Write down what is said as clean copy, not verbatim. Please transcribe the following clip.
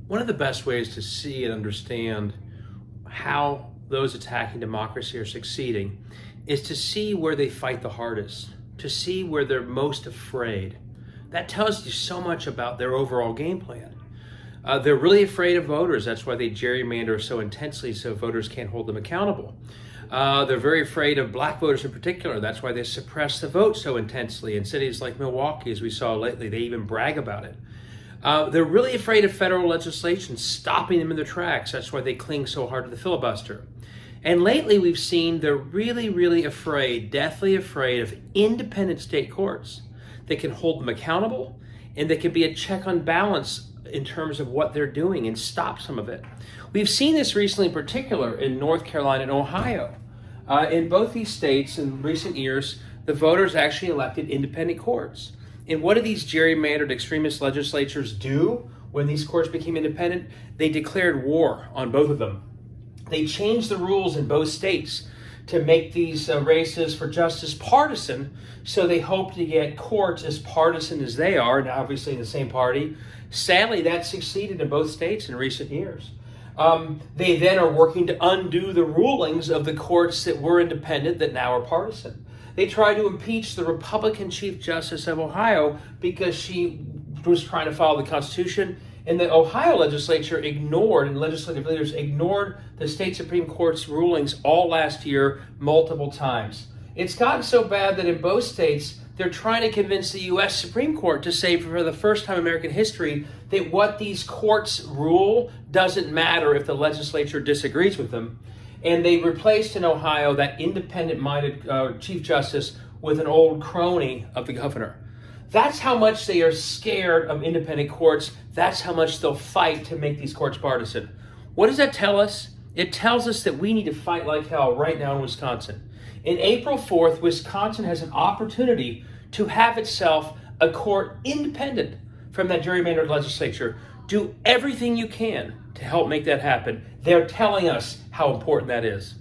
One of the best ways to see and understand how those attacking democracy are succeeding is to see where they fight the hardest, to see where they're most afraid. That tells you so much about their overall game plan. They're really afraid of voters. That's why they gerrymander so intensely so voters can't hold them accountable. They're very afraid of black voters in particular. That's why they suppress the vote so intensely. In cities like Milwaukee, as we saw lately, they even brag about it. They're really afraid of federal legislation stopping them in their tracks. That's why they cling so hard to the filibuster. And lately we've seen they're really afraid, deathly afraid of independent state courts that can hold them accountable and that can be a check on balance in terms of what they're doing and stop some of it. We've seen this recently in particular in North Carolina and Ohio. In both these states in recent years, the voters actually elected independent courts. And what did these gerrymandered extremist legislatures do when these courts became independent? They declared war on both of them. They changed the rules in both states to make these races for justice partisan, so they hope to get courts as partisan as they are, and obviously in the same party. Sadly, that succeeded in both states in recent years. They then are working to undo the rulings of the courts that were independent that now are partisan. They tried to impeach the Republican Chief Justice of Ohio because she was trying to follow the Constitution, and the Ohio legislature ignored, and legislative leaders ignored the state Supreme Court's rulings all last year multiple times. It's gotten so bad that in both states, they're trying to convince the U.S. Supreme Court to say for the first time in American history that what these courts rule doesn't matter if the legislature disagrees with them. And they replaced in Ohio that independent-minded Chief Justice with an old crony of the governor. That's how much they are scared of independent courts. That's how much they'll fight to make these courts partisan. What does that tell us? It tells us that we need to fight like hell right now in Wisconsin. In April 4th, Wisconsin has an opportunity to have itself a court independent from that gerrymandered legislature. Do everything you can to help make that happen. They're telling us how important that is.